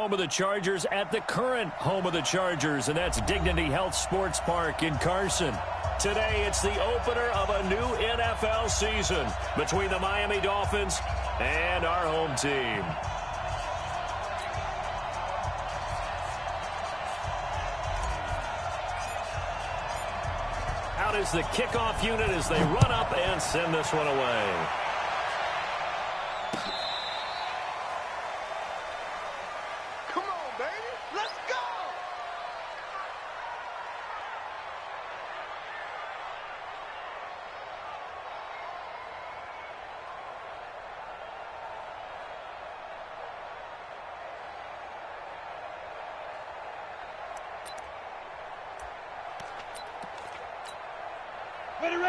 home of the Chargers at the current home of the Chargers, and that's Dignity Health Sports Park in Carson. Today, it's the opener of a new NFL season between the Miami Dolphins and our home team. Out is the kickoff unit as they run up and send this one away.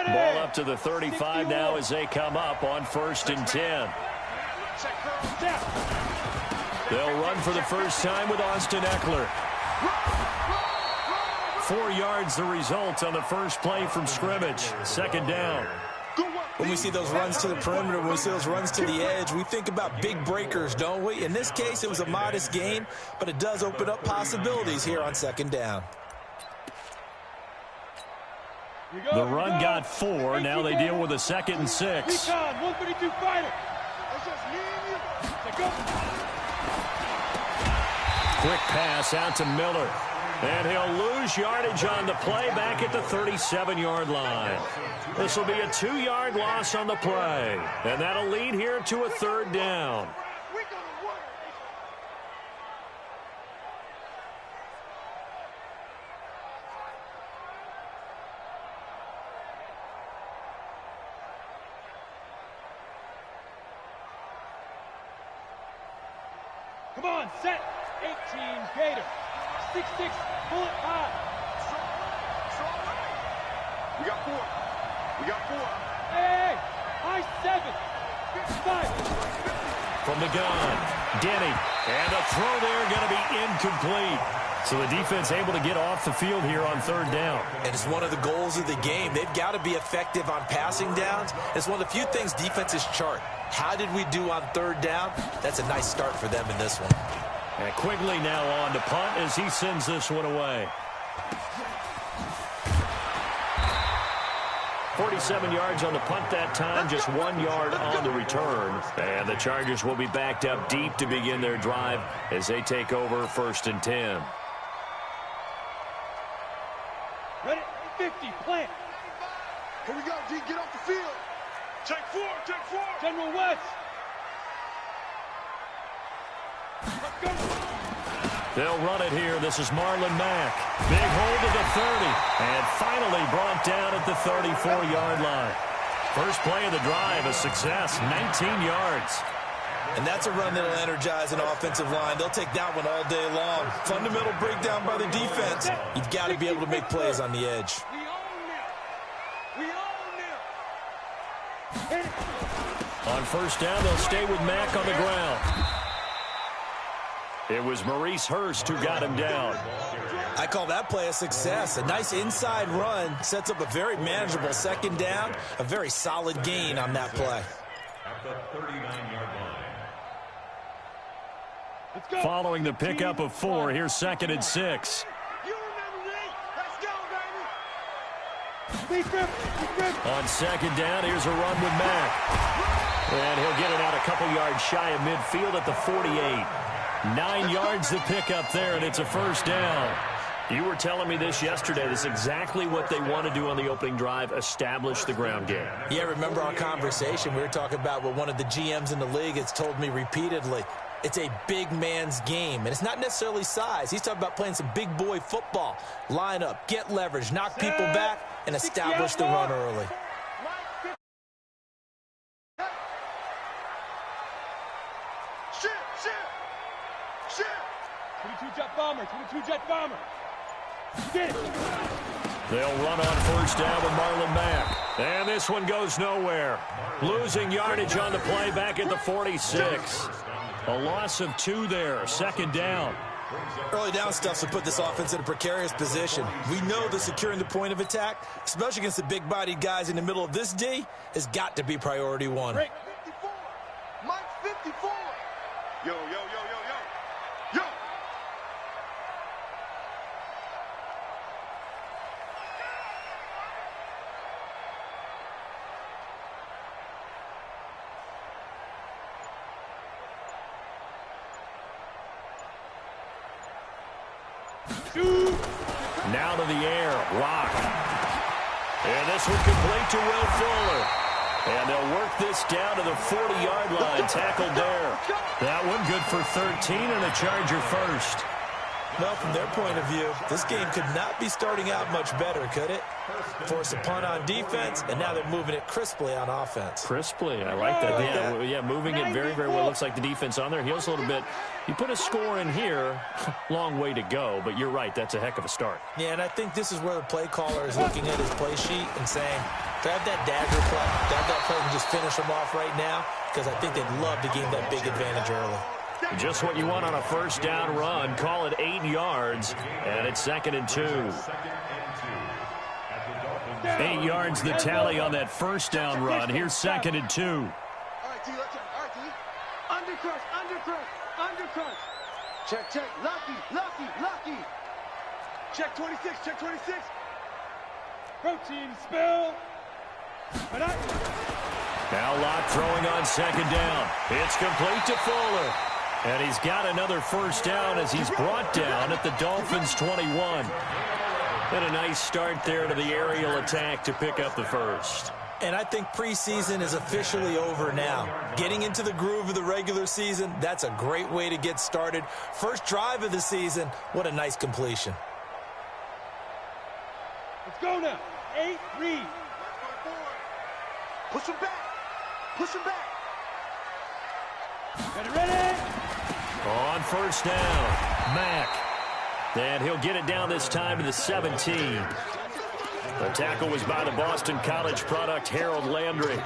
Ball up to the 35 now as they come up on 1st and 10. They'll run for the first time with Austin Eckler. 4 yards the result on the first play from scrimmage. 2nd down. When we see those runs to the perimeter, when we see those runs to the edge, we think about big breakers, don't we? In this case, it was a modest gain, but it does open up possibilities here on 2nd down. The run got 4. Now they deal with a 2nd and 6. Quick pass out to Miller. And he'll lose yardage on the play back at the 37-yard line. This will be a 2-yard loss on the play. And that'll lead here to a 3rd down. Come on, set. 18, Gator. 6-6, bullet high. We got 4. We got 4. Hey, high 7. 5. From the gun, Denny. And the throw there going to be incomplete. So the defense able to get off the field here on 3rd down. And it's one of the goals of the game. They've got to be effective on passing downs. It's one of the few things defenses chart. How did we do on 3rd down? That's a nice start for them in this one. And Quigley now on to punt as he sends this one away. 47 yards on the punt that time, just 1 yard on the return. And the Chargers will be backed up deep to begin their drive as they take over 1st and 10. Ready? 50, plant. Here we go, D, get off the field. Take 4, take 4. General West. They'll run it here. This is Marlon Mack. Big hold to the 30. And finally brought down at the 34-yard line. First play of the drive, a success, 19 yards. And that's a run that'll energize an offensive line. They'll take that one all day long. Fundamental breakdown by the defense. You've got to be able to make plays on the edge. On 1st down, they'll stay with Mack on the ground. It was Maurice Hurst who got him down. I call that play a success. A nice inside run sets up a very manageable 2nd down. A very solid gain on that play. Following the pickup of 4, here's 2nd and 6. On 2nd down, here's a run with Mack. And he'll get it out a couple yards shy of midfield at the 48. 9 yards to pick up there, and it's a 1st down. You were telling me this yesterday. This is exactly what they want to do on the opening drive, establish the ground game. Yeah, remember our conversation. We were talking about what one of the GMs in the league has told me repeatedly. It's a big man's game, and it's not necessarily size. He's talking about playing some big boy football. Line up, get leverage, knock people back, and establish the run early. Shit! 22-jet bomber, 22-jet bomber. Get it. They'll run on 1st down with Marlon Mack. And this one goes nowhere. Losing yardage on the play back at the 46. A loss of 2 there, 2nd down. Early down stuff to put this offense in a precarious position. We know that securing the point of attack, especially against the big-bodied guys in the middle of this D, has got to be priority 1. Break 54. Mike 54. Yo. Now to the air. Lock. And this one complete to Will Fuller. And they'll work this down to the 40-yard line. Tackled there. That one good for 13 and a Charger first. Well, from their point of view, this game could not be starting out much better, could it? Force a punt on defense, and now they're moving it crisply on offense. Crisply, I like that. Yeah, moving it very, very well. Looks like the defense on their heels a little bit. You put a score in here, long way to go, but you're right, that's a heck of a start. Yeah, and I think this is where the play caller is looking at his play sheet and saying, grab that dagger play, grab that play and just finish them off right now, because I think they'd love to gain that big advantage early. Just what you want on a first down run. Call it 8 yards, and it's 2nd and 2. 8 yards the tally on that first down run. Here's 2nd and 2. All right, D, let's check. All right, D. Undercrush, undercrush, undercrush. Check, check. Lucky. Check 26, check 26. Protein spill. Now Locke throwing on 2nd down. It's complete to Fuller. And he's got another first down as he's brought down at the Dolphins' 21. And a nice start there to the aerial attack to pick up the first. And I think preseason is officially over now. Getting into the groove of the regular season, that's a great way to get started. First drive of the season, what a nice completion. Let's go now. 8 read. Push him back. Push him back. Ready? On first down, Mack. And he'll get it down this time to the 17. The tackle was by the Boston College product, Harold Landry.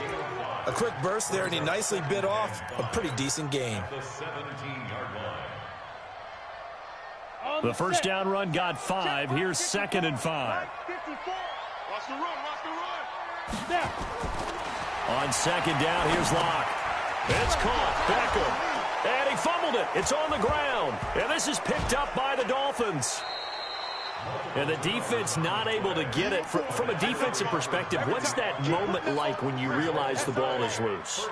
A quick burst there, and he nicely bit off a pretty decent gain. The first down run got 5. Here's 2nd and 5. Watch the run. Snap. On 2nd down, here's Locke. It's caught. Beckham. And he fumbled it. It's on the ground. And this is picked up by the Dolphins. And the defense not able to get it. From a defensive perspective, what's that moment like when you realize the ball is loose?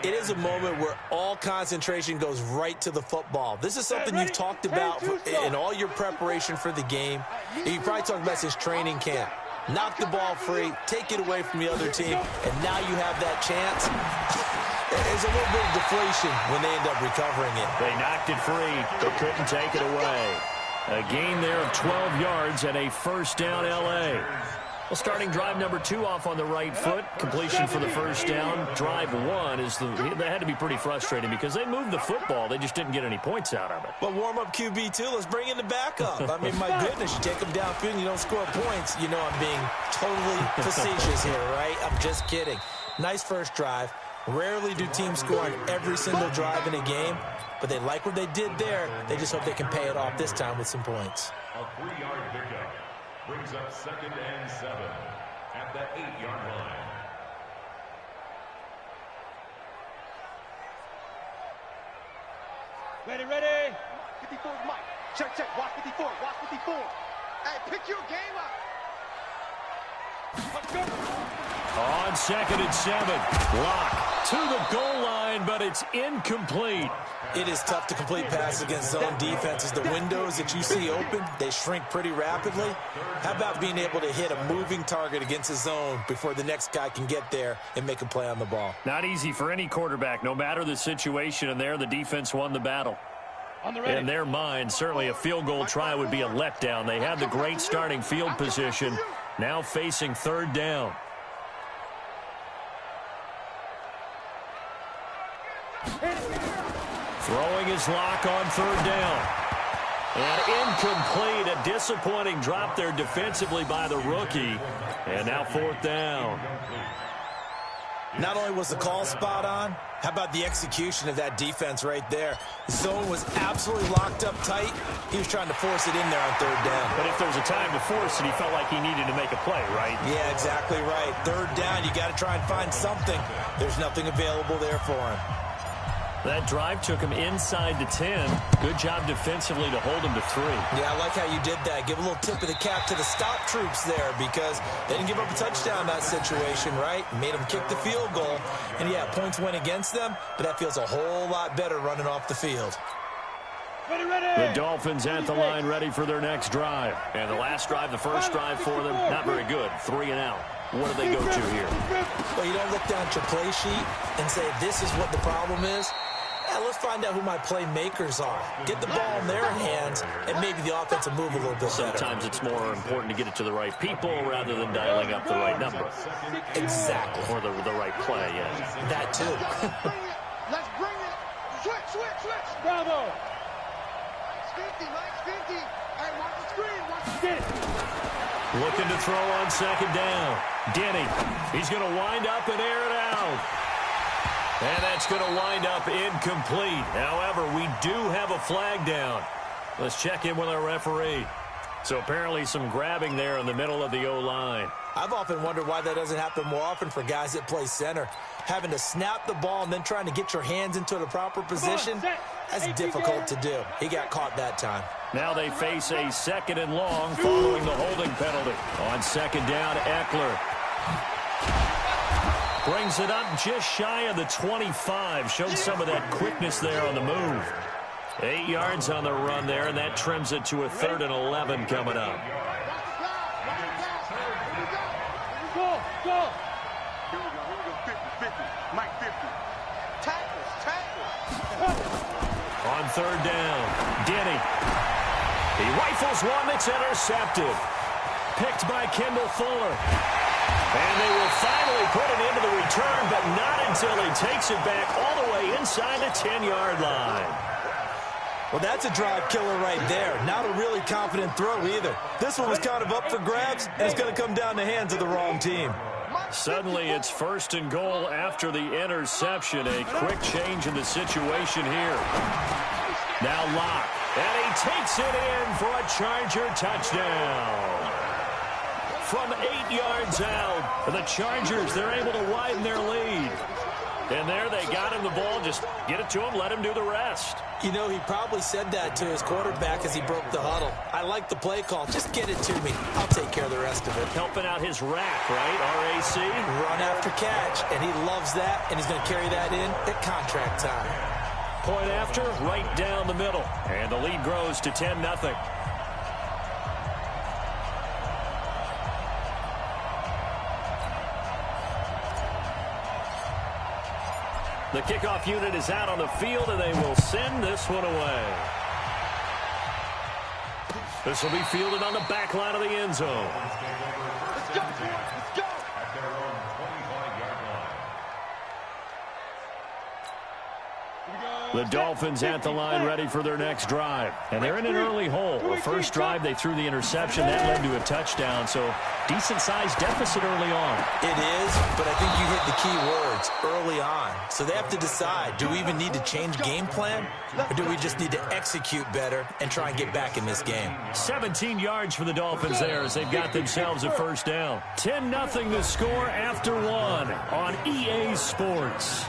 It is a moment where all concentration goes right to the football. This is something you've talked about in all your preparation for the game. You probably talked about since training camp. Knock the ball free, take it away from the other team, and now you have that chance. There's a little bit of deflation when they end up recovering it. They knocked it free, but couldn't take it away. A gain there of 12 yards and a first down L.A. Well, starting drive number 2 off on the right foot. Completion for the first down. Drive 1 is that had to be pretty frustrating because they moved the football. They just didn't get any points out of it. But warm-up QB, too. Let's bring in the backup. I mean, my goodness, you take them downfield and you don't score points. You know I'm being totally facetious here, right? I'm just kidding. Nice first drive. Rarely do teams score on every single drive in a game, but they like what they did there. They just hope they can pay it off this time with some points. A 3-yard pickup brings up 2nd and 7 at the 8-yard line. Ready. 54 is Mike. Check. Watch 54. Watch 54. Hey, pick your game up. Let's go. On 2nd and 7, Locke to the goal line, but it's incomplete. It is tough to complete passes against zone defenses. The windows that you see open, they shrink pretty rapidly. How about being able to hit a moving target against a zone before the next guy can get there and make a play on the ball? Not easy for any quarterback, no matter the situation, and there the defense won the battle. In their mind, certainly a field goal try would be a letdown. They had the great starting field position, now facing 3rd down. Throwing his Lock on 3rd down. And incomplete. A disappointing drop there defensively by the rookie. And now 4th down. Not only was the call spot on, how about the execution of that defense right there? The zone was absolutely locked up tight. He was trying to force it in there on 3rd down. But if there's a time to force it, he felt like he needed to make a play, right? Yeah, exactly right. 3rd down, you got to try and find something. There's nothing available there for him. That drive took him inside the 10. Good job defensively to hold him to 3. Yeah, I like how you did that. Give a little tip of the cap to the stop troops there because they didn't give up a touchdown in that situation, right? Made them kick the field goal. And, yeah, points went against them, but that feels a whole lot better running off the field. The Dolphins at the line ready for their next drive. And the last drive, the first drive for them, not very good. 3 and out. What do they go to here? Well, you don't look down at your play sheet and say, this is what the problem is. Yeah, let's find out who my playmakers are. Get the ball in their hands, and maybe the offense will move a little bit better. Sometimes it's more important to get it to the right people rather than dialing up the right number. Exactly. Or the right play, yeah. That too. Let's bring it. Switch. Bravo. Mike's 50. Hey, watch the screen. Get it. Looking to throw on second down. Denny. He's going to wind up and air it out. And that's going to wind up incomplete. However, we do have a flag down. Let's check in with our referee. So apparently some grabbing there in the middle of the O-line. I've often wondered why that doesn't happen more often for guys that play center. Having to snap the ball and then trying to get your hands into the proper position, that's difficult to do. He got caught that time. Now they face a 2nd and long following the holding penalty. On second down, Eckler brings it up just shy of the 25. Showed some of that quickness there on the move. 8 yards on the run there, and that trims it to a 3rd and 11 coming up. Go. Here we go. 50. Mike 50. Tackles. On 3rd down, Denny. He rifles one that's intercepted. Picked by Kendall Fuller. And they will finally put it into the return, but not until he takes it back all the way inside the 10-yard line. Well, that's a drive killer right there. Not a really confident throw either. This one was kind of up for grabs, and it's going to come down the hands of the wrong team. Suddenly, it's 1st and goal after the interception. A quick change in the situation here. Now Locke, and he takes it in for a Charger touchdown. From 8 yards out, the Chargers, they're able to widen their lead. And there they got him the ball. Just get it to him, let him do the rest. You know, he probably said that to his quarterback as he broke the huddle. I like the play call. Just get it to me. I'll take care of the rest of it. Helping out his rack, right? RAC? Run after catch, and he loves that, and he's going to carry that in at contract time. Point after, right down the middle. And the lead grows to 10-0. The kickoff unit is out on the field, and they will send this one away. This will be fielded on the back line of the end zone. Let's go. At their own 25-yard line. The Dolphins at the line ready for their next drive. And they're in an early hole. The first drive, they threw the interception. That led to a touchdown. So decent-sized deficit early on. It is, but I think you hit the key words, early on. So they have to decide, do we even need to change game plan? Or do we just need to execute better and try and get back in this game? 17 yards for the Dolphins there as they've got themselves a first down. 10-0 the score after one on EA Sports.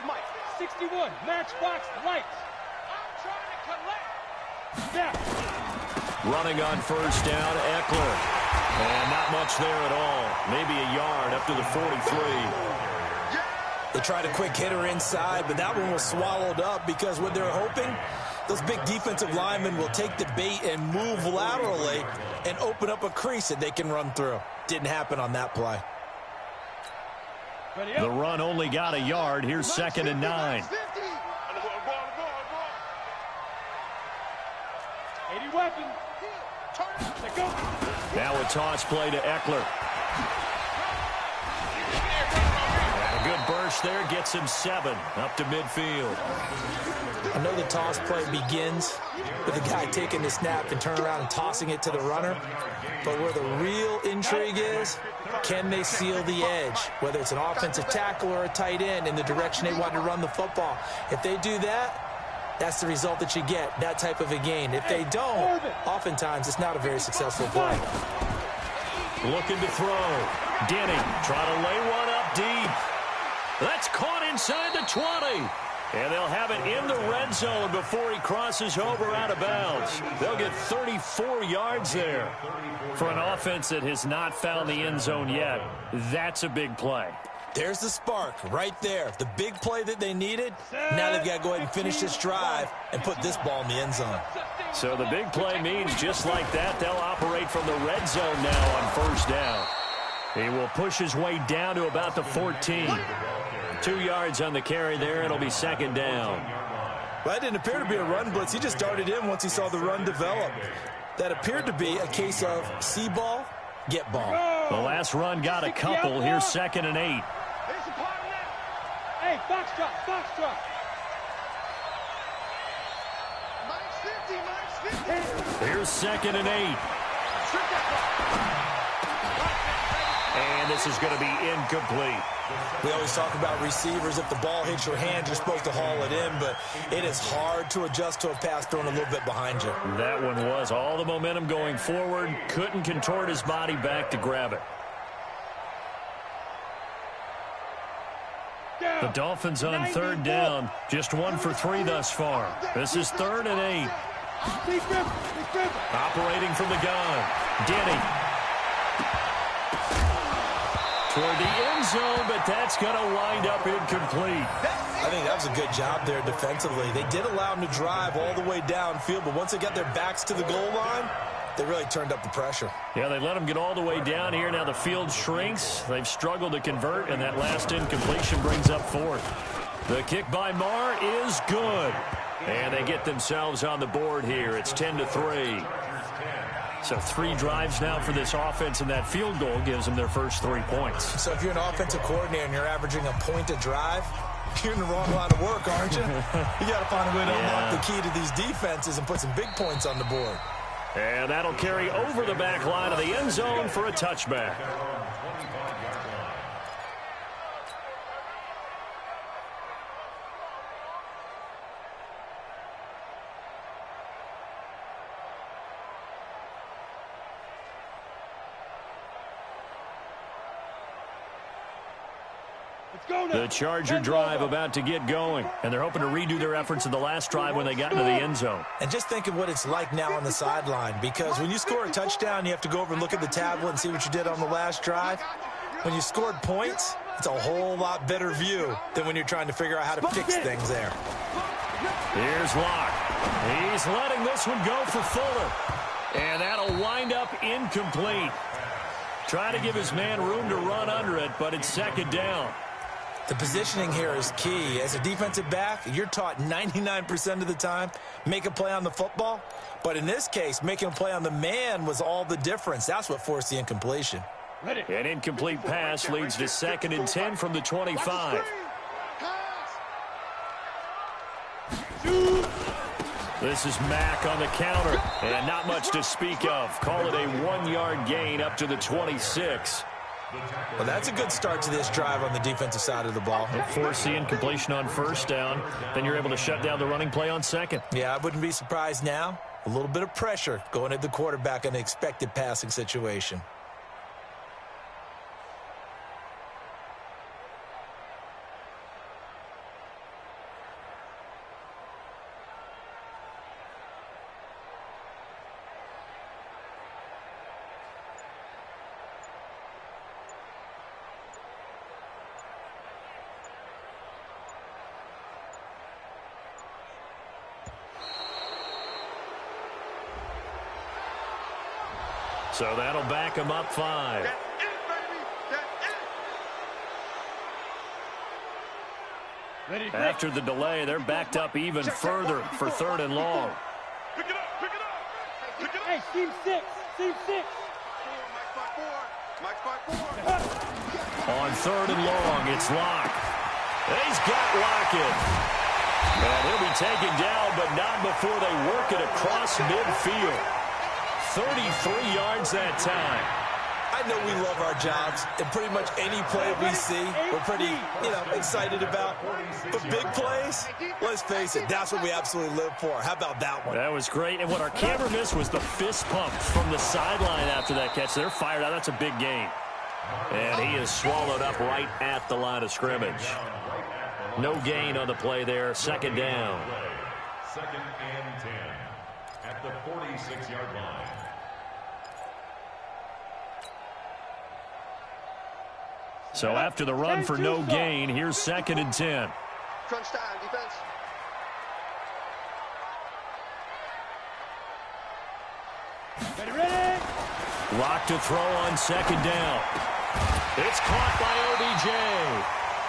Mike. 61, matchbox lights. I'm trying to collect. Snap. Running on first down, Eckler. And not much there at all. Maybe a yard up to the 43. They tried a quick hitter inside, but that one was swallowed up because what they're hoping, those big defensive linemen will take the bait and move laterally and open up a crease that they can run through. Didn't happen on that play. The run only got a yard. Here's 2nd and 9. 80 weapons. Let go. Now a toss play to Eckler. And a good burst there gets him 7 up to midfield. I know the toss play begins with the guy taking the snap and turn around and tossing it to the runner. But where the real intrigue is, can they seal the edge, whether it's an offensive tackle or a tight end, in the direction they want to run the football? If they do that, that's the result that you get, that type of a gain. If they don't, oftentimes it's not a very successful play. Looking to throw. Denny trying to lay one up deep. That's caught inside the 20. And they'll have it in the red zone before he crosses over out of bounds. They'll get 34 yards there. For an offense that has not found the end zone yet, that's a big play. There's the spark right there. The big play that they needed. Now they've got to go ahead and finish this drive and put this ball in the end zone. So the big play means just like that, they'll operate from the red zone now on first down. He will push his way down to about the 14. 2 yards on the carry there. It'll be second down. Well, that didn't appear to be a run blitz. He just darted in once he saw the run develop. That appeared to be a case of see ball, get ball. The last run got a couple. Here's 2nd and 8. Hey, box drop. Here's 2nd and 8. And this is going to be incomplete. We always talk about receivers. If the ball hits your hand, you're supposed to haul it in, but it is hard to adjust to a pass thrown a little bit behind you. That one was all the momentum going forward. Couldn't contort his body back to grab it. The Dolphins on third down. Just 1 for 3 thus far. This is 3rd and 8. Operating from the gun. Denny. Toward the end zone, but that's going to wind up incomplete. I think that was a good job there defensively. They did allow him to drive all the way downfield, but once they got their backs to the goal line, they really turned up the pressure. Yeah, they let him get all the way down here. Now the field shrinks. They've struggled to convert, and that last incompletion brings up 4th. The kick by Marr is good. And they get themselves on the board here. It's 10-3. So 3 drives now for this offense, and that field goal gives them their first 3 points. So if you're an offensive coordinator and you're averaging a point a drive, you're in the wrong line of work, aren't you? You got to find a way to unlock the key to these defenses and put some big points on the board. And that'll carry over the back line of the end zone for a touchback. The Charger drive about to get going, and they're hoping to redo their efforts in the last drive when they got into the end zone. And just think of what it's like now on the sideline, because when you score a touchdown, you have to go over and look at the tablet and see what you did on the last drive. When you scored points, it's a whole lot better view than when you're trying to figure out how to fix things there. Here's Locke. He's letting this one go for Fuller, and that'll wind up incomplete. Try to give his man room to run under it, but it's second down. The positioning here is key. As a defensive back, you're taught 99% of the time, make a play on the football. But in this case, making a play on the man was all the difference. That's what forced the incompletion. An incomplete pass leads to 2nd and 10 from the 25. This is Mack on the counter, and not much to speak of. Call it a 1-yard gain up to the 26. Well, that's a good start to this drive on the defensive side of the ball. Force the incompletion on first down. Then you're able to shut down the running play on second. Yeah, I wouldn't be surprised now. A little bit of pressure going at the quarterback in an expected passing situation. So that'll back him up 5. After the delay, they're backed up even further for 3rd and long. Pick it up. Hey, team 6. On 3rd and long, it's Locke. He's got Lockett. And he'll be taken down, but not before they work it across midfield. 33 yards that time. I know we love our jobs, and pretty much any play we see, we're pretty, excited about. But big plays, let's face it, that's what we absolutely live for. How about that one? That was great. And what our camera missed was the fist pump from the sideline after that catch. They're fired out. That's a big game. And he is swallowed up right at the line of scrimmage. No gain on the play there. Second down. Second and 10 at the 46-yard line. So after the run for no gain, here's second and 10. Crunch time, defense. Ready? Lock to throw on second down. It's caught by OBJ.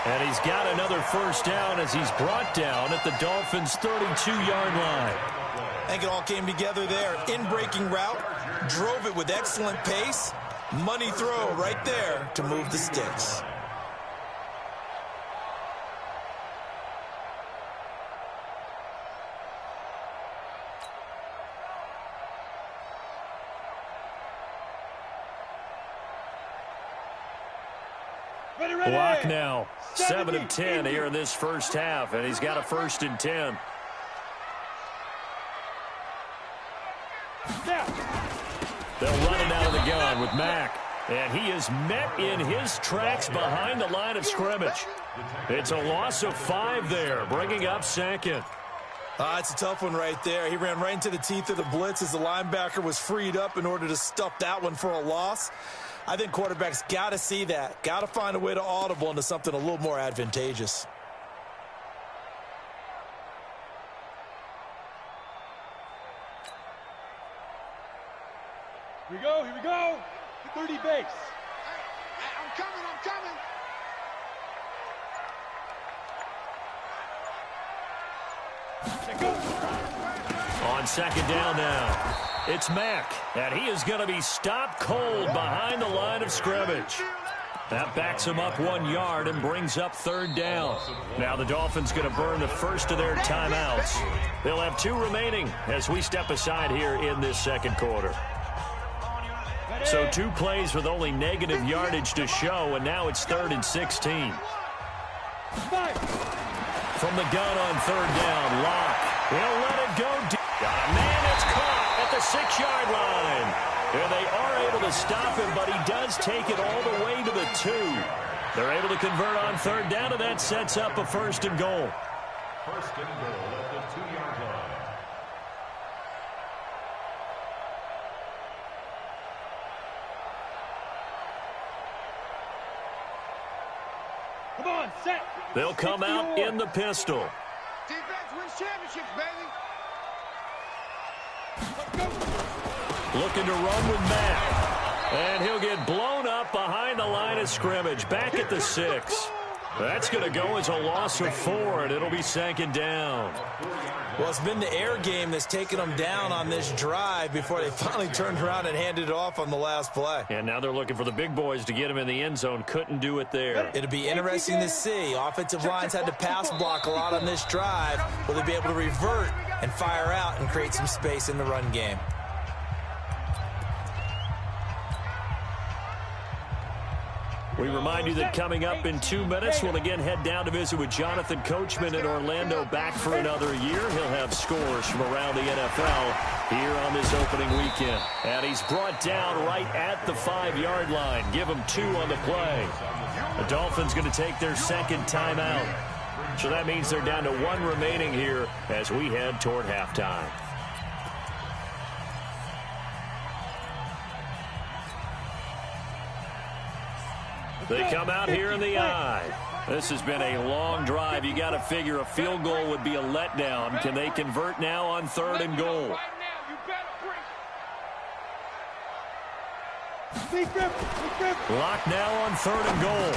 And he's got another first down as he's brought down at the Dolphins' 32-yard line. I think it all came together there. In-breaking route, drove it with excellent pace. Money throw right there to move the sticks. Block now. 7 of 10 here in this first half, and he's got a first and 10. They'll run it out of the gun with Mack. And he is met in his tracks behind the line of scrimmage. It's a loss of 5 there, bringing up second. It's a tough one right there. He ran right into the teeth of the blitz as the linebacker was freed up in order to stuff that one for a loss. I think quarterbacks got to see that. Got to find a way to audible into something a little more advantageous. Here we go, here we go. 30 base. Hey, I'm coming. On second down now, it's Mack, and he is going to be stopped cold behind the line of scrimmage. That backs him up 1 yard and brings up third down. Now the Dolphins going to burn the first of their timeouts. They'll have 2 remaining as we step aside here in this second quarter. So 2 plays with only negative yardage to show, and now it's 3rd and 16. From the gun on third down, Locke. He'll let it go deep. Got a man that's caught at the 6-yard line. And they are able to stop him, but he does take it all the way to the 2. They're able to convert on third down, and that sets up a first and goal. First and goal at the 2-yard line. Come on, set. They'll come out in the pistol. Defense wins championships, baby. Looking to run with Mack. And he'll get blown up behind the line of scrimmage. Back at the 6. That's going to go as a loss of 4, and it'll be second down. Well, it's been the air game that's taken them down on this drive before they finally turned around and handed it off on the last play. And now they're looking for the big boys to get him in the end zone. Couldn't do it there. It'll be interesting to see. Offensive lines had to pass block a lot on this drive. Will they be able to revert and fire out and create some space in the run game? We remind you that coming up in 2 minutes, we'll again head down to visit with Jonathan Coachman in Orlando, back for another year. He'll have scores from around the NFL here on this opening weekend. And he's brought down right at the 5-yard line. Give him 2 on the play. The Dolphins going to take their second timeout. So that means they're down to 1 remaining here as we head toward halftime. They come out here in the eye. This has been a long drive. You got to figure a field goal would be a letdown. Can they convert now on 3rd and goal? Lock now on 3rd and goal.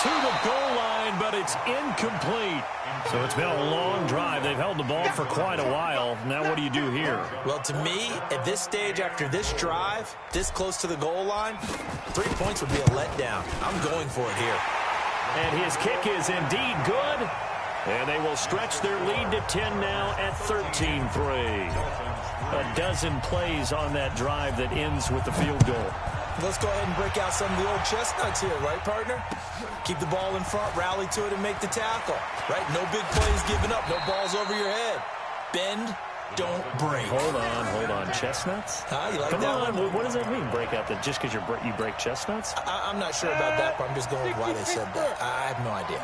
To the goal line, but it's incomplete. So it's been a long drive. They've held the ball for quite a while. Now what do you do here? Well, to me, at this stage after this drive, this close to the goal line, 3 points would be a letdown. I'm going for it here. And his kick is indeed good. And they will stretch their lead to 10 now at 13-3. A dozen plays on that drive that ends with the field goal. Let's go ahead and break out some of the old chestnuts here, right, partner? Keep the ball in front, rally to it, and make the tackle, right? No big plays given up, no balls over your head. Bend, don't break. Hold on. Chestnuts? You like Come that on. one? What does that mean, break out? Just because you break chestnuts? I'm not sure about that, but I'm just going with why they said that. I have no idea.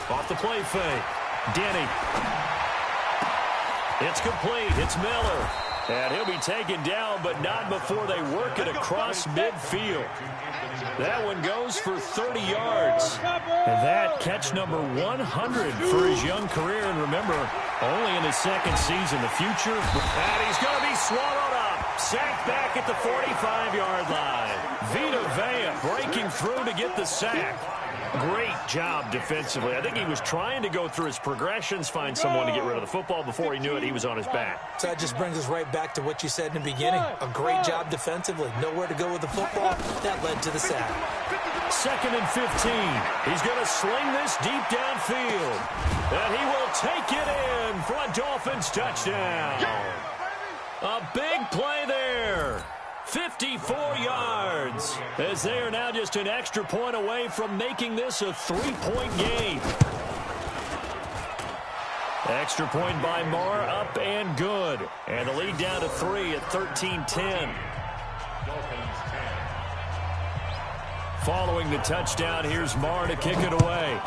Off the play fake. Denny. It's complete. It's Miller. And he'll be taken down, but not before they work it across midfield. That one goes for 30 yards. And that catch number 100 for his young career. And remember, only in his second season. The future, and he's going to be swallowed up. Sacked back at the 45-yard line. Vita Vea breaking through to get the sack. Great job defensively. I think he was trying to go through his progressions, find someone to get rid of the football. Before he knew it, he was on his back. So that just brings us right back to what you said in the beginning. A great job defensively. Nowhere to go with the football. That led to the sack. 2nd and 15. He's going to sling this deep downfield. And he will take it in for a Dolphins touchdown. A big play there. 54 yards, as they are now just an extra point away from making this a 3-point game. Extra point by Marr, up and good. And the lead down to 3 at 13-10. Following the touchdown, here's Marr to kick it away.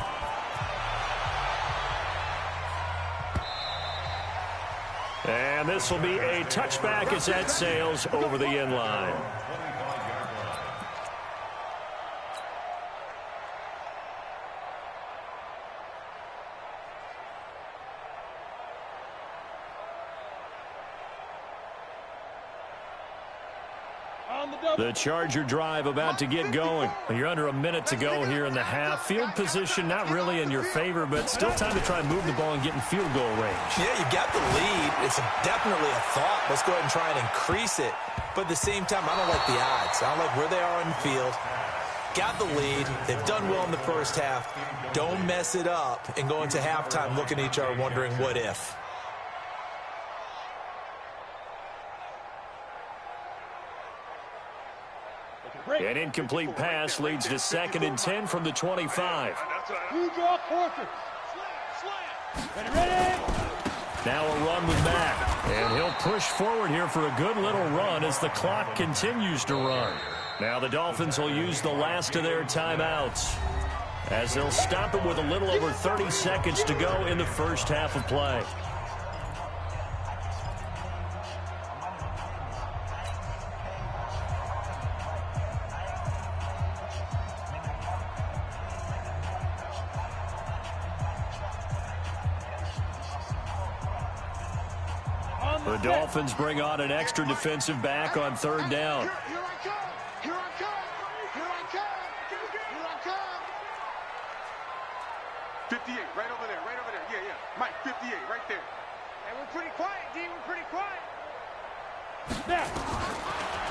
And this will be a touchback as that sails over the end line. The Charger drive about to get going. You're under a minute to go here in the half. Field position not really in your favor, but still time to try and move the ball and get in field goal range. Yeah, you got the lead. It's definitely a thought. Let's go ahead and try and increase it. But at the same time, I don't like the odds. I don't like where they are on the field. Got the lead. They've done well in the first half. Don't mess it up and go into halftime looking at each other wondering what if. An incomplete pass leads to 2nd and 10 from the 25. You draw quarter. Ready? Now a run with Mack. And he'll push forward here for a good little run as the clock continues to run. Now the Dolphins will use the last of their timeouts, as they'll stop it with a little over 30 seconds to go in the first half of play. The Dolphins bring on an extra defensive back on 3rd down. Here I come. Here I come. Here I come. Here I come. 58, right over there. Right over there. Yeah, yeah. Mike, 58, right there. And we're pretty quiet, D. We're pretty quiet. Now.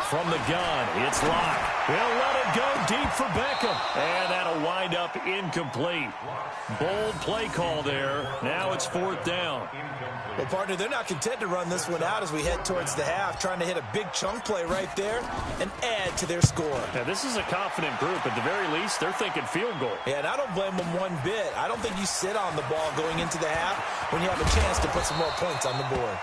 From the gun, it's locked. He'll let it go deep for Beckham. And that'll wind up incomplete. Bold play call there. Now it's 4th down. Well, partner, they're not content to run this one out as we head towards the half, trying to hit a big chunk play right there and add to their score. Now, this is a confident group. At the very least, they're thinking field goal. Yeah, and I don't blame them one bit. I don't think you sit on the ball going into the half when you have a chance to put some more points on the board.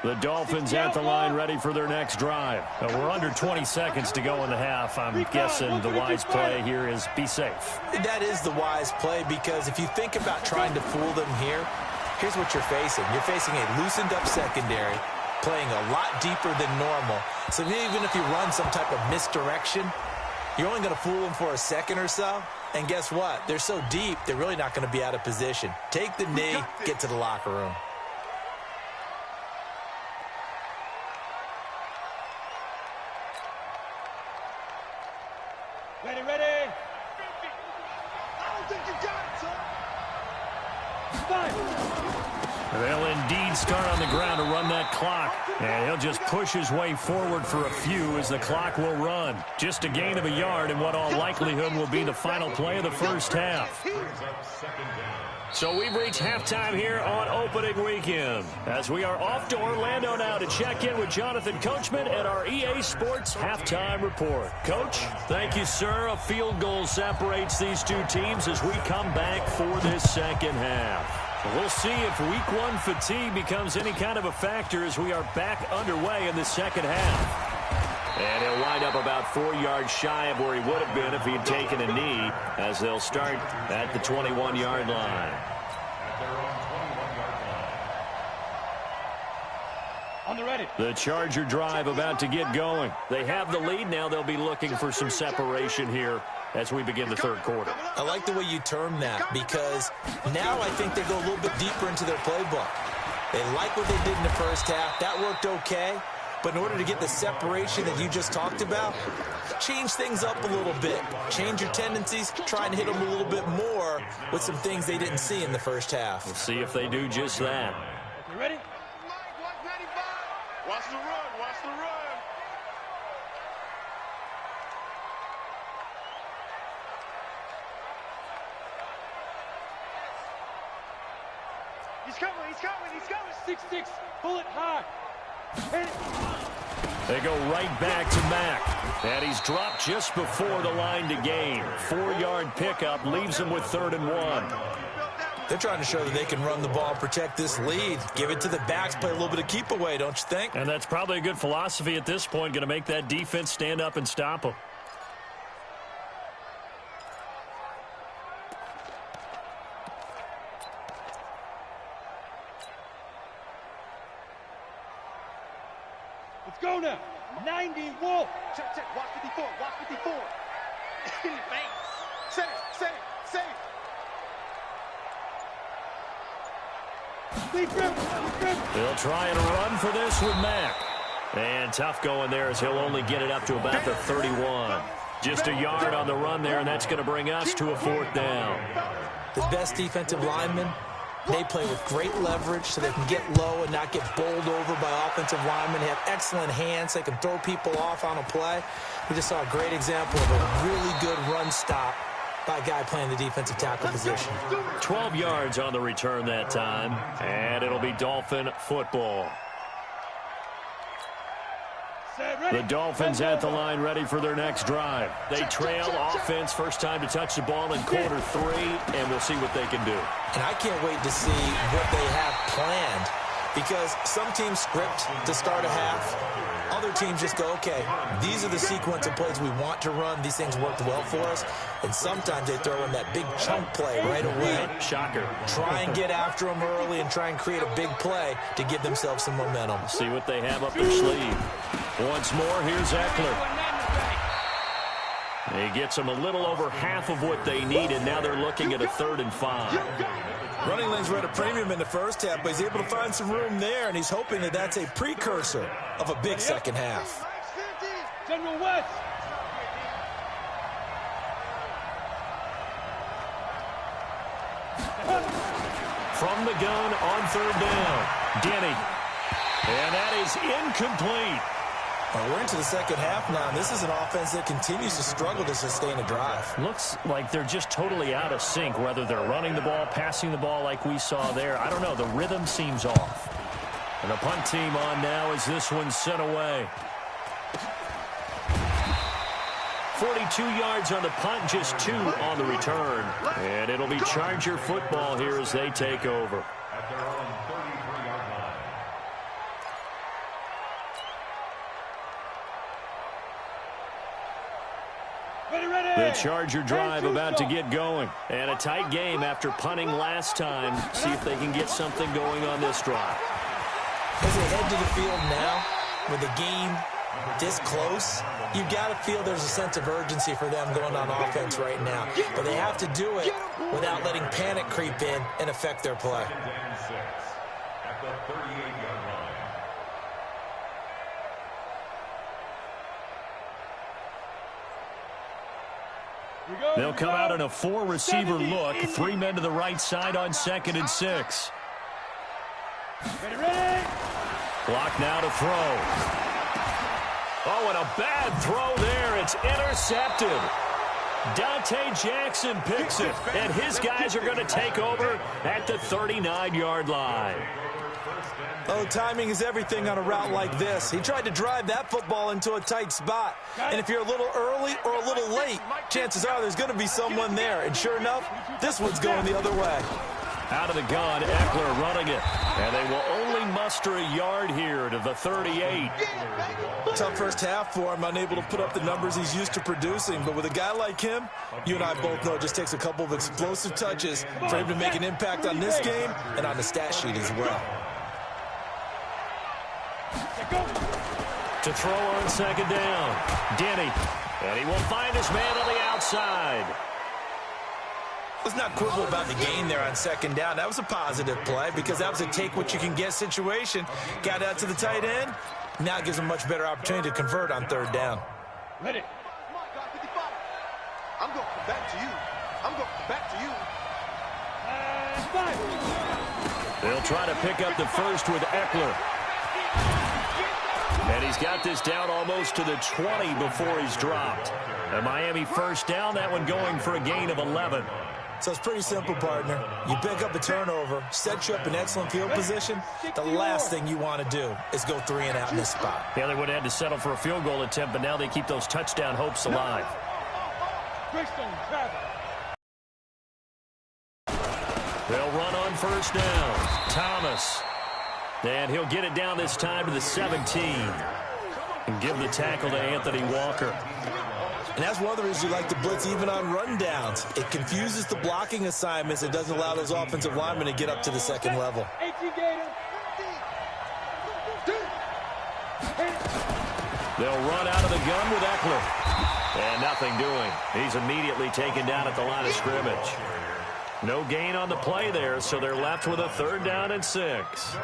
The Dolphins at the line ready for their next drive. We're under 20 seconds to go in the half. I'm guessing the wise play here is be safe. That is the wise play, because if you think about trying to fool them here, here's what you're facing. You're facing a loosened up secondary, playing a lot deeper than normal. So even if you run some type of misdirection, you're only going to fool them for a second or so. And guess what? They're so deep, they're really not going to be out of position. Take the knee, get to the locker room. Ready, ready. I don't think you got it, son. They'll indeed start on the ground to run that clock. And he'll just push his way forward for a few as the clock will run. Just a gain of a yard in what all likelihood will be the final play of the first half. So we've reached halftime here on opening weekend, as we are off to Orlando now to check in with Jonathan Coachman at our EA Sports Halftime Report. Coach? Thank you, sir. A field goal separates these two teams as we come back for this second half. We'll see if week one fatigue becomes any kind of a factor as we are back underway in the second half. And he'll wind up about 4 yards shy of where he would have been if he had taken a knee, as they'll start at the 21-yard line. On the ready. The Charger drive about to get going. They have the lead. Now they'll be looking for some separation here as we begin the third quarter. I like the way you term that, because now I think they go a little bit deeper into their playbook. They like what they did in the first half. That worked okay. But in order to get the separation that you just talked about, change things up a little bit. Change your tendencies. Try and hit them a little bit more with some things they didn't see in the first half. We'll see if they do just that. You ready? Watch the run. Watch the run. He's coming. He's coming. He's coming. 6-6. Pull it high. They go right back to Mack. And he's dropped just before the line to gain. 4-yard pickup leaves him with 3rd and 1. They're trying to show that they can run the ball and protect this lead. Give it to the backs, play a little bit of keep away, don't you think? And that's probably a good philosophy at this point, going to make that defense stand up and stop them. Let's go now. 90 Wolf. Check, check. Watch 54. Watch 54. Save, save, save. They'll try and run for this with Mack. And tough going there as he'll only get it up to about the 31. Just a yard on the run there, and that's going to bring us to a 4th down. The best defensive linemen, they play with great leverage so they can get low and not get bowled over by offensive linemen. They have excellent hands. They can throw people off on a play. We just saw a great example of a really good run stop by a guy playing the defensive tackle position. 12 yards on the return that time, and it'll be Dolphin football. The Dolphins at the line ready for their next drive. They trail offense, first time to touch the ball in quarter 3, and we'll see what they can do. And I can't wait to see what they have planned, because some teams script to start a half. Other teams just go, okay, these are the sequence of plays we want to run. These things worked well for us. And sometimes they throw in that big chunk play right away. Shocker. Try and get after them early and try and create a big play to give themselves some momentum. See what they have up their sleeve. Once more, here's Eckler. He gets them a little over half of what they need, and now they're looking at a 3rd and 5. Running lanes were at a premium in the first half, but he's able to find some room there, and he's hoping that that's a precursor of a big second half. General West. From the gun on 3rd down, Denny. And that is incomplete. Well, we're into the second half now, and this is an offense that continues to struggle to sustain a drive. Looks like they're just totally out of sync, whether they're running the ball, passing the ball like we saw there. I don't know. The rhythm seems off. And the punt team on now as this one's sent away. 42 yards on the punt, just 2 on the return. And it'll be Charger football here as they take over. At their own 33-yard line. The Charger drive about to get going. And a tight game after punting last time. See if they can get something going on this drive. As they head to the field now, with the game this close, you've got to feel there's a sense of urgency for them going on offense right now. But they have to do it without letting panic creep in and affect their play. At the 38-yard line. They'll come out in a 4-receiver look. 3 men to the right side on 2nd and 6. Ready. Block now to throw. Oh, and a bad throw there. It's intercepted. Dante Jackson picks it, and his guys are going to take over at the 39-yard line. Oh, timing is everything on a route like this. He tried to drive that football into a tight spot. And if you're a little early or a little late, chances are there's going to be someone there. And sure enough, this one's going the other way. Out of the gun, Eckler running it. And they will only muster a yard here to the 38. Tough first half for him, unable to put up the numbers he's used to producing. But with a guy like him, you and I both know it just takes a couple of explosive touches for him to make an impact on this game and on the stat sheet as well. To throw on second down. Denny. And he will find his man on the outside. Let's not quibble about the gain there on second down. That was a positive play because that was a take-what-you-can-get situation. Got out to the tight end. Now it gives him a much better opportunity to convert on third down. Ready. I'm going back to you. I'm going back to you. They'll try to pick up the first with Eckler. And he's got this down almost to the 20 before he's dropped. A Miami first down, that one going for a gain of 11. So it's pretty simple, partner. You pick up a turnover, set you up in excellent field position. The last thing you want to do is go 3 and out in this spot. Yeah, they would have had to settle for a field goal attempt, but now they keep those touchdown hopes alive. They'll run on first down. Thomas. And he'll get it down this time to the 17. And give the tackle to Anthony Walker. And that's one of the reasons you like to blitz even on rundowns. It confuses the blocking assignments. It doesn't allow those offensive linemen to get up to the second level. They'll run out of the gun with Eckler. And nothing doing. He's immediately taken down at the line of scrimmage. No gain on the play there, so they're left with a 3rd down and 6.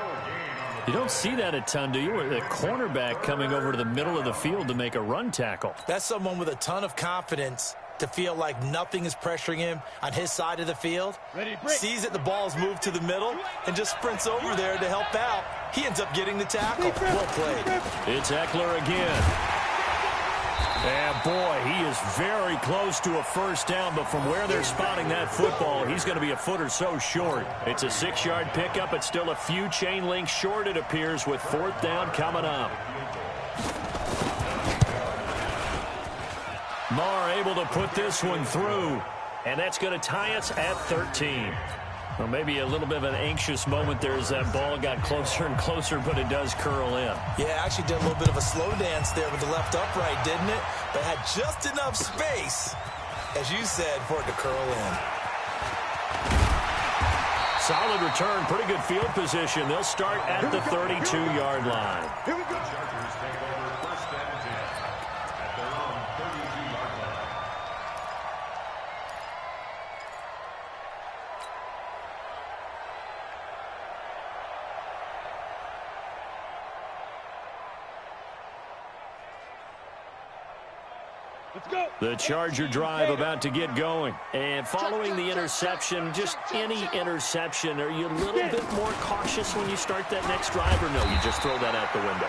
You don't see that a ton, do you? A cornerback coming over to the middle of the field to make a run tackle. That's someone with a ton of confidence to feel like nothing is pressuring him on his side of the field. Sees that the ball's moved to the middle and just sprints over there to help out. He ends up getting the tackle. Well played. It's Eckler again. And boy, he is very close to a first down, but from where they're spotting that football, he's going to be a foot or so short. It's a 6-yard pickup. It's still a few chain links short, it appears, with 4th down coming up. Marr able to put this one through, and that's going to tie us at 13. Well, maybe a little bit of an anxious moment there as that ball got closer and closer, but it does curl in. Yeah, actually did a little bit of a slow dance there with the left upright, didn't it? But had just enough space, as you said, for it to curl in. Solid return, pretty good field position. They'll start at the 32-yard line. Here we go. Chargers take over 1st and 10 at their own 32-yard line. Let's go. The Charger drive about to get going. And following the interception, just any interception, are you a little bit more cautious when you start that next drive, or no, you just throw that out the window?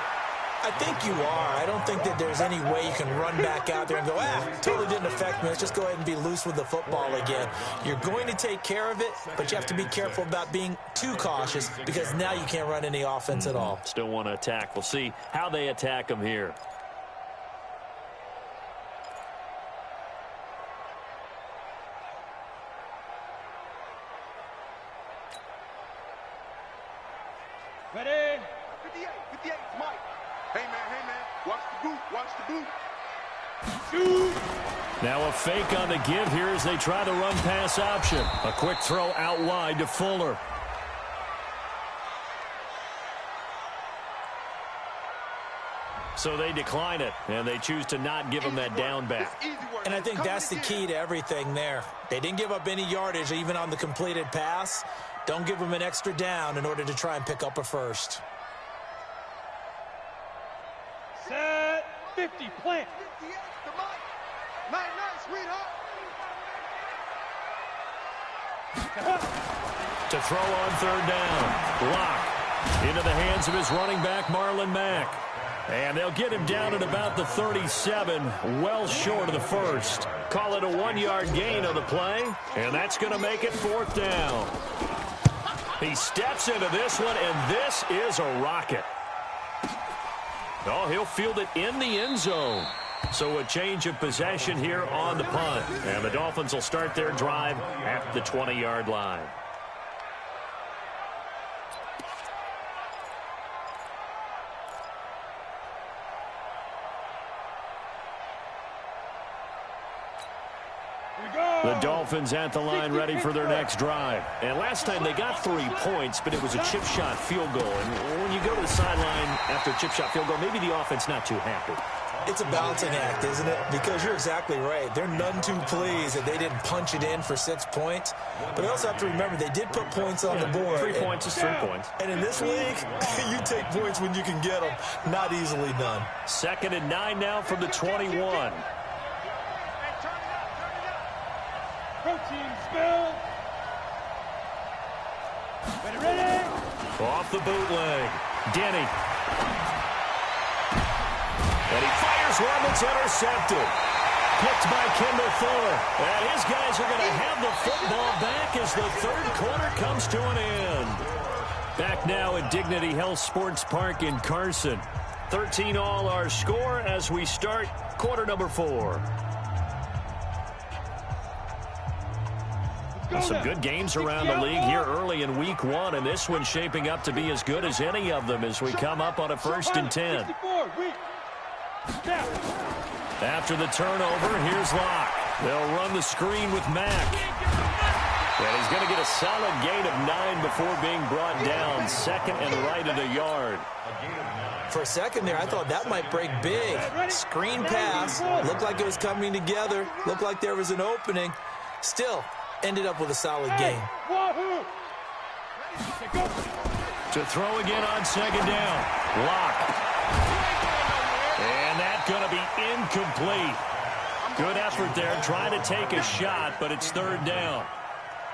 I think you are. I don't think that there's any way you can run back out there and go, totally didn't affect me. Let's just go ahead and be loose with the football again. You're going to take care of it, but you have to be careful about being too cautious because now you can't run any offense at all. Still want to attack. We'll see how they attack them here. Ready. 58, it's Mike. Hey, man, watch the boot. Shoot. Now a fake on the give here as they try the run pass option. A quick throw out wide to Fuller. So they decline it, and they choose to not give him that down back. And I think that's the key to everything there. They didn't give up any yardage even on the completed pass. Don't give them an extra down in order to try and pick up a first. Set. 50. Plant. 58, the Mike. Night, sweetheart. To throw on 3rd down. Block. Into the hands of his running back, Marlon Mack. And they'll get him down at about the 37, well short of the first. Call it a 1-yard gain on the play, and that's going to make it 4th down. He steps into this one, and this is a rocket. Oh, he'll field it in the end zone. So a change of possession here on the punt. And the Dolphins will start their drive at the 20-yard line. The Dolphins at the line ready for their next drive. And last time they got 3 points, but it was a chip shot field goal. And when you go to the sideline after a chip shot field goal, maybe the offense not too happy. It's a balancing act, isn't it? Because you're exactly right. They're none too pleased that they didn't punch it in for 6 points. But they also have to remember they did put points on the board. 3 points is 3 points. And in this league, you take points when you can get them. Not easily done. 2nd and 9 now from the 21. Protein spill. Ready? Off the bootleg. Denny. And he fires one that's intercepted. Picked by Kendall Fuller. And his guys are going to have the football back as the 3rd quarter comes to an end. Back now at Dignity Health Sports Park in Carson. 13 all our score as we start quarter number 4. Some good games around the league here early in week 1, and this one's shaping up to be as good as any of them as we come up on a 1st and 10. After the turnover, here's Locke. They'll run the screen with Mack. And he's going to get a solid gain of 9 before being brought down. 2nd and right at a yard. For a second there, I thought that might break big. Screen pass. Looked like it was coming together. Looked like there was an opening. Still, ended up with a solid gain. To throw again on 2nd down. Locke. And that's going to be incomplete. Good effort there, trying to take a shot, but it's 3rd down.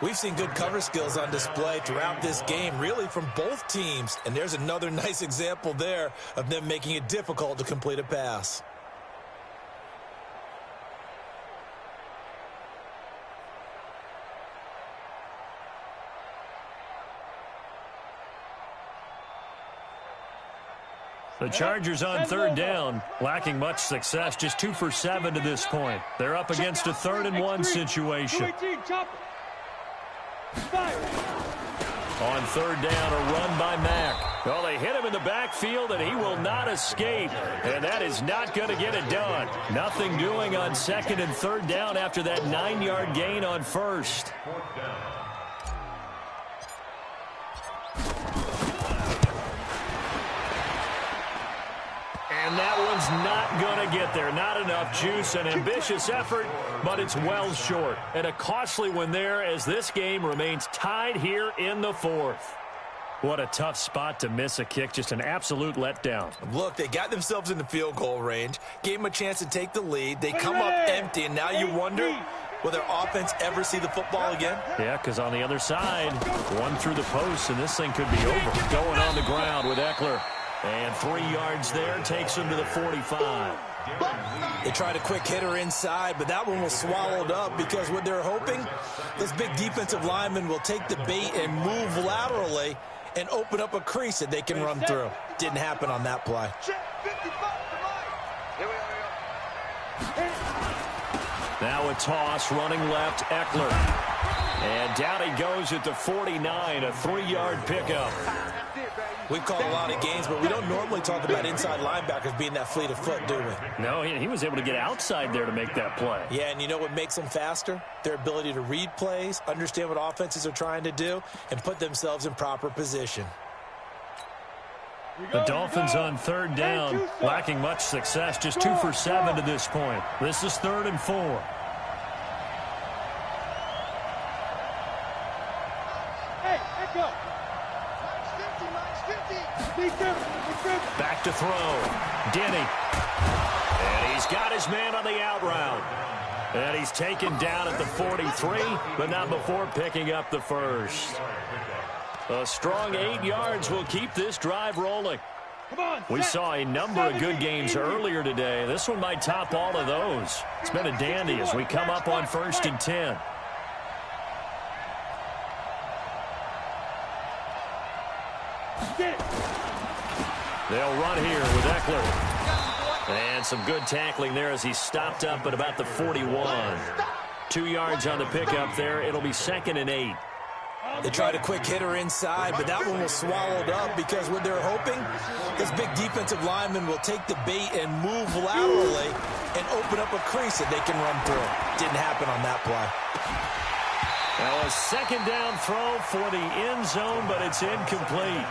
We've seen good cover skills on display throughout this game, really from both teams. And there's another nice example there of them making it difficult to complete a pass. The Chargers on 3rd down, lacking much success, just 2 for 7 to this point. They're up against a 3rd and 1 situation. On 3rd down, a run by Mack. Well, they hit him in the backfield, and he will not escape. And that is not going to get it done. Nothing doing on 2nd and 3rd down after that 9-yard gain on 1st. And that one's not going to get there. Not enough juice. An ambitious effort, but it's well short. And a costly one there as this game remains tied here in the 4th. What a tough spot to miss a kick. Just an absolute letdown. Look, they got themselves in the field goal range. Gave them a chance to take the lead. They come up empty, and now you wonder, will their offense ever see the football again? Yeah, because on the other side, one through the post, and this thing could be over. Going on the ground with Eckler. And 3 yards there takes him to the 45. They tried a quick hitter inside, but that one was swallowed up because what they're hoping, this big defensive lineman will take the bait and move laterally and open up a crease that they can run through. Didn't happen on that play. Now a toss, running left, Eckler. And down he goes at the 49, a 3-yard pickup. We've called a lot of games, but we don't normally talk about inside linebackers being that fleet of foot, do we? No, he was able to get outside there to make that play. Yeah, and you know what makes them faster? Their ability to read plays, understand what offenses are trying to do, and put themselves in proper position. The Dolphins on 3rd down, lacking much success, just 2 for 7 to this point. This is 3rd and 4. Back to throw. Denny. And he's got his man on the out route. And he's taken down at the 43, but not before picking up the 1st. A strong 8 yards will keep this drive rolling. Come on, We saw a number of good games earlier today. This one might top all of those. It's been a dandy as we come up on 1st and 10. They'll run here with Eckler. And some good tackling there as he stopped up at about the 41. 2 yards on the pickup there. It'll be 2nd and 8. They tried a quick hitter inside, but that one was swallowed up because what they're hoping, this big defensive lineman will take the bait and move laterally and open up a crease that they can run through. Didn't happen on that play. Now a 2nd down throw for the end zone, but it's incomplete.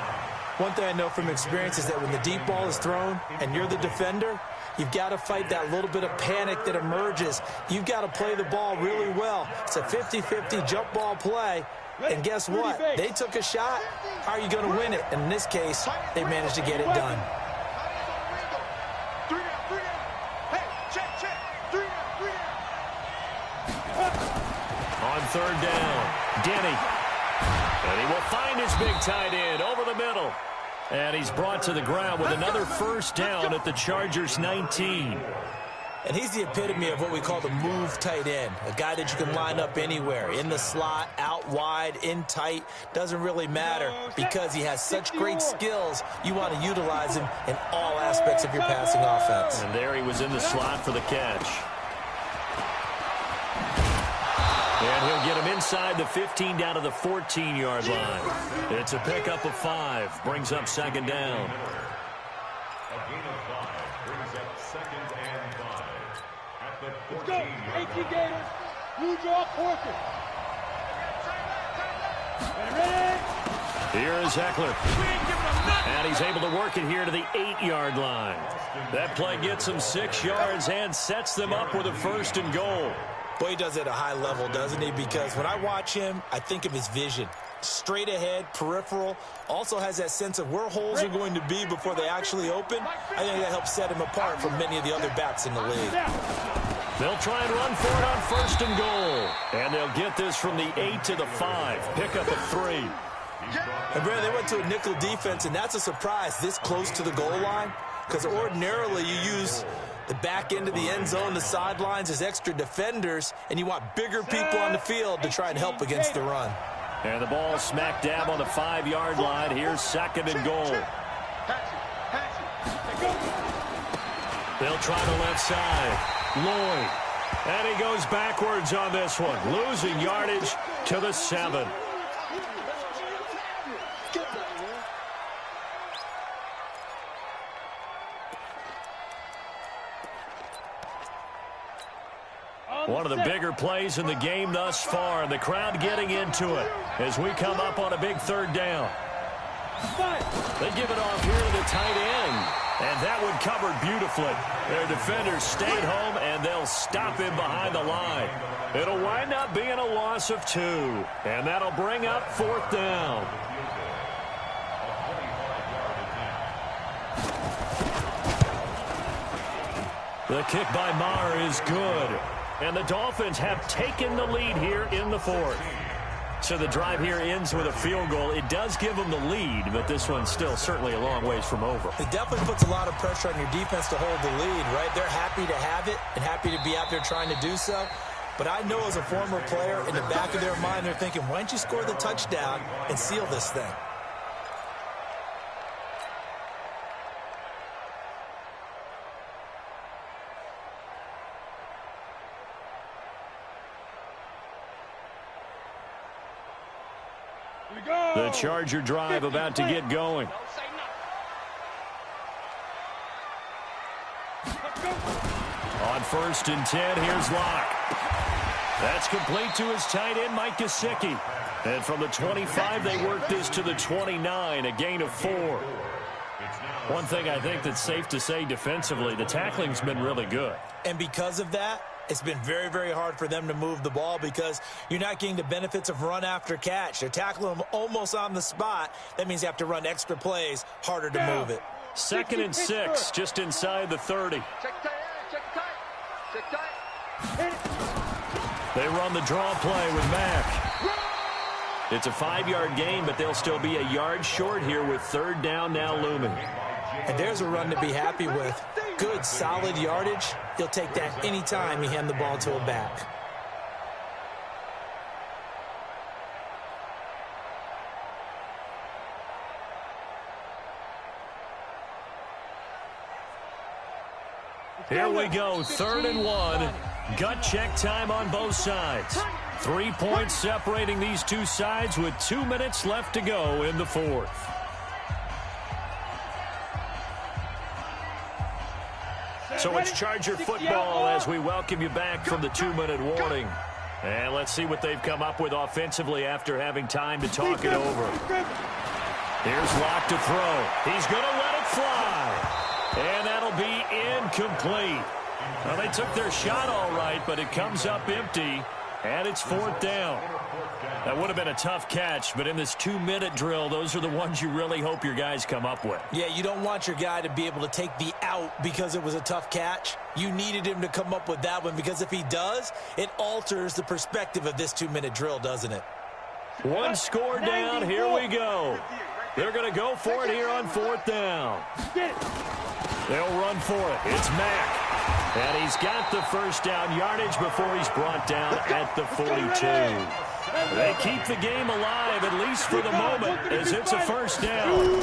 One thing I know from experience is that when the deep ball is thrown and you're the defender, you've got to fight that little bit of panic that emerges. You've got to play the ball really well. It's a 50-50 jump ball play. And guess what? They took a shot. How are you going to win it? And in this case, they managed to get it done. On 3rd down, Denny. And he will find his big tight end over the middle. And he's brought to the ground with another 1st down at the Chargers' 19. And he's the epitome of what we call the move tight end, a guy that you can line up anywhere, in the slot, out wide, in tight, doesn't really matter because he has such great skills. You want to utilize him in all aspects of your passing offense. And there he was in the slot for the catch. And he'll get him inside the 15 down to the 14-yard line. It's a pickup of 5, brings up 2nd down. A gain of 5 brings up 2nd and 5 at the 14-yard line. 18 Gators, blue draw, 4th. Ready? Here is Eckler. And he's able to work it here to the 8-yard line. That play gets him 6 yards and sets them up with a 1st and goal. Boy, he does it at a high level, doesn't he? Because when I watch him, I think of his vision. Straight ahead, peripheral, also has that sense of where holes are going to be before they actually open. I think that helps set him apart from many of the other backs in the league. They'll try and run for it on 1st and goal. And they'll get this from the 8 to the 5. Pickup of 3. And Brad, they went to a nickel defense, and that's a surprise this close to the goal line. Because ordinarily you use the back end of the end zone, the sidelines as extra defenders, and you want bigger people on the field to try and help against the run. And the ball smack dab on the 5-yard line. Here's 2nd and goal. They'll try the left side. Lloyd. And he goes backwards on this one, losing yardage to the 7. One of the bigger plays in the game thus far, and the crowd getting into it as we come up on a big 3rd down. They give it off here to the tight end, and that one covered beautifully. Their defenders stayed home, and they'll stop him behind the line. It'll wind up being a loss of 2, and that'll bring up 4th down. The kick by Maher is good. And the Dolphins have taken the lead here in the 4th. So the drive here ends with a field goal. It does give them the lead, but this one's still certainly a long ways from over. It definitely puts a lot of pressure on your defense to hold the lead, right? They're happy to have it and happy to be out there trying to do so. But I know as a former player, in the back of their mind, they're thinking, why don't you score the touchdown and seal this thing? The Charger drive about to get going. On 1st and 10, here's Locke. That's complete to his tight end, Mike Gesicki. And from the 25, they work this to the 29, a gain of 4. One thing I think that's safe to say defensively, the tackling's been really good. And because of that, it's been very, very hard for them to move the ball because you're not getting the benefits of run after catch. They're tackling them almost on the spot. That means you have to run extra plays, harder to move it. 2nd and 6, just inside the 30. They run the draw play with Mack. It's a 5-yard gain, but they'll still be a yard short here with third down now looming. And there's a run to be happy with. Good, solid yardage. He'll take that anytime you hand the ball to a back. Here we go, 3rd and 1. Gut check time on both sides. 3 points separating these two sides with 2 minutes left to go in the 4th. So it's Charger football as we welcome you back from the 2-minute warning. And let's see what they've come up with offensively after having time to talk it over. Here's Locke to throw. He's going to let it fly. And that'll be incomplete. Well, they took their shot all right, but it comes up empty, and it's 4th down. That would have been a tough catch, but in this 2-minute drill, those are the ones you really hope your guys come up with. Yeah, you don't want your guy to be able to take the out because it was a tough catch. You needed him to come up with that one, because if he does, it alters the perspective of this 2-minute drill, doesn't it? One score down. Here we go. They're going to go for it here on 4th down. They'll run for it. It's Mack. And he's got the first down yardage before he's brought down at the 42. They keep the game alive, at least for the moment, as it's a first down.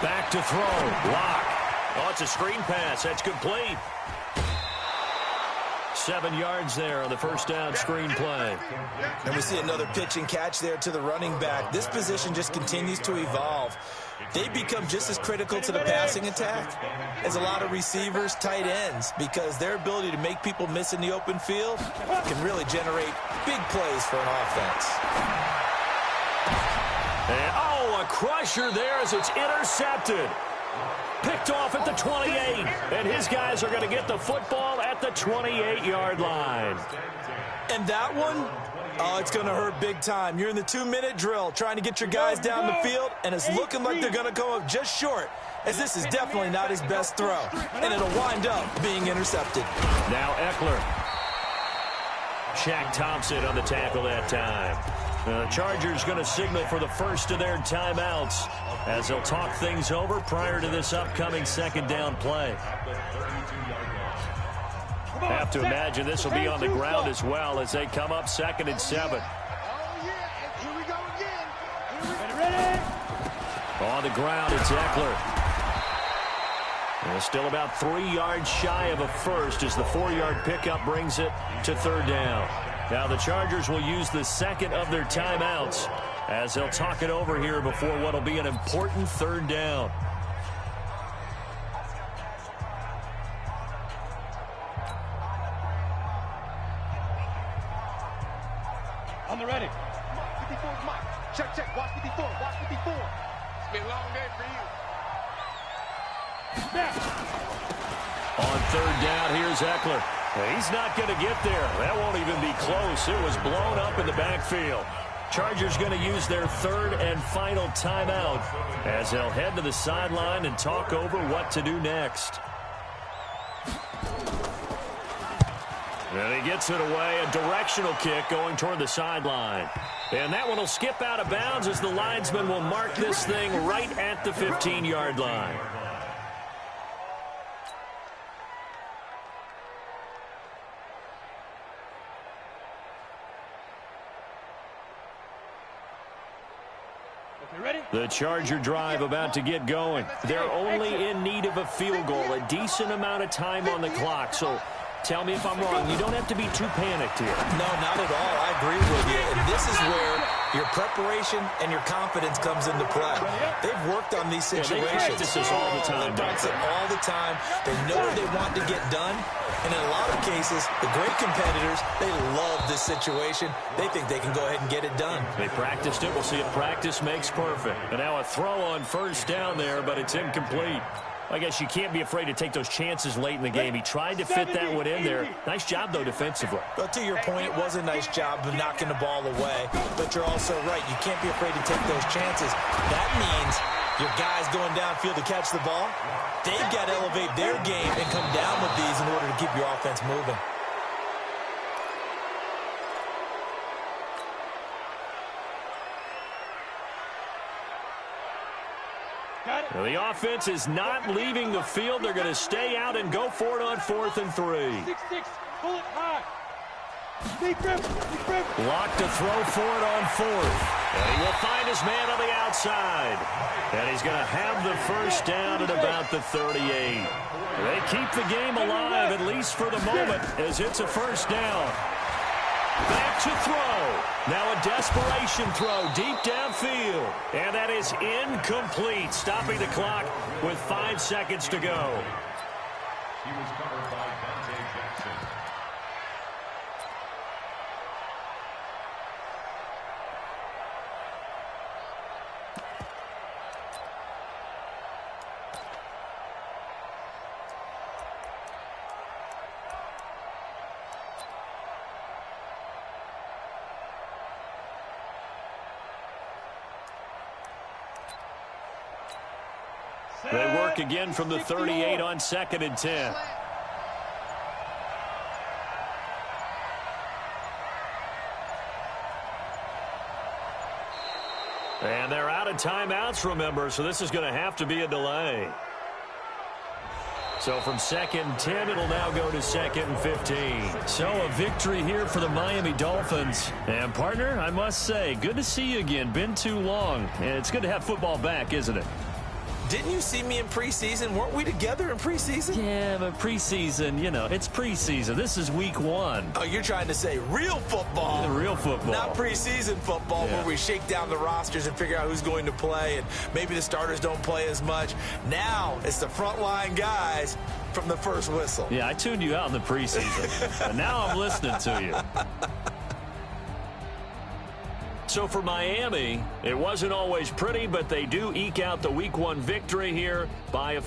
Back to throw. Locke. Oh, it's a screen pass. That's complete. 7 yards there on the first down screen play. And we see another pitch and catch there to the running back. This position just continues to evolve. They become just as critical to the passing attack as a lot of receivers, tight ends, because their ability to make people miss in the open field can really generate big plays for an offense. And, oh, a crusher there as it's intercepted. Picked off at the 28, and his guys are going to get the football at the 28-yard line. And that one, oh, it's going to hurt big time. You're in the 2-minute drill trying to get your guys down the field, and it's looking like they're going to come up just short, as this is definitely not his best throw, and it'll wind up being intercepted. Now Eckler. Shaq Thompson on the tackle that time. The Chargers going to signal for the first of their timeouts as they'll talk things over prior to this upcoming second down play. Have to imagine this will be on the ground as well as they come up 2nd and 7. On the ground, it's Eckler. And still about 3 yards shy of a first as the 4-yard pickup brings it to 3rd down. Now the Chargers will use the second of their timeouts as they'll talk it over here before what will be an important 3rd down. On the ready. 54 is Mike. Check, check. Watch 54. Watch 54. It's been a long day for you. On 3rd down, here's Eckler. He's not going to get there. That won't even be close. It was blown up in the backfield. Chargers going to use their 3rd and final timeout as they'll head to the sideline and talk over what to do next. And he gets it away, a directional kick going toward the sideline. And that one will skip out of bounds as the linesman will mark this thing right at the 15-yard line. The Charger drive about to get going. They're only in need of a field goal, a decent amount of time on the clock. So tell me if I'm wrong. You don't have to be too panicked here. No, not at all. I agree with you. And this is where your preparation and your confidence comes into play. They've worked on these situations. They practice this all the time. They practice it all the time. They know what they want to get done. And in a lot of cases, the great competitors, they love this situation. They think they can go ahead and get it done. They practiced it. We'll see if practice makes perfect. And now a throw on 1st down there, but it's incomplete. I guess you can't be afraid to take those chances late in the game. He tried to fit that one in there. Nice job, though, defensively. Well, to your point, it was a nice job of knocking the ball away. But you're also right. You can't be afraid to take those chances. That means your guys going downfield to catch the ball, they've got to elevate their game and come down with these in order to keep your offense moving. Well, the offense is not leaving the field. They're going to stay out and go for it on 4th and 3. 6-6, pull it high. Blocked to throw for it on 4th. And he will find his man on the outside. And he's going to have the first down at about the 38. They keep the game alive, at least for the moment, as it's a first down. Back to throw. Now a desperation throw deep downfield. And that is incomplete, stopping the clock with 5 seconds to go. He was covered by Dante Jackson. They work again from the 38 on 2nd and 10. And they're out of timeouts, remember, so this is going to have to be a delay. So from 2nd and 10, it'll now go to 2nd and 15. So a victory here for the Miami Dolphins. And, partner, I must say, good to see you again. Been too long. And it's good to have football back, isn't it? Didn't you see me in preseason? Weren't we together in preseason? Yeah, but preseason, you know, it's preseason. This is week 1. Oh, you're trying to say real football. Yeah, real football. Not preseason football where we shake down the rosters and figure out who's going to play, and maybe the starters don't play as much. Now it's the frontline guys from the first whistle. Yeah, I tuned you out in the preseason. But now I'm listening to you. So for Miami, it wasn't always pretty, but they do eke out the week 1 victory here by a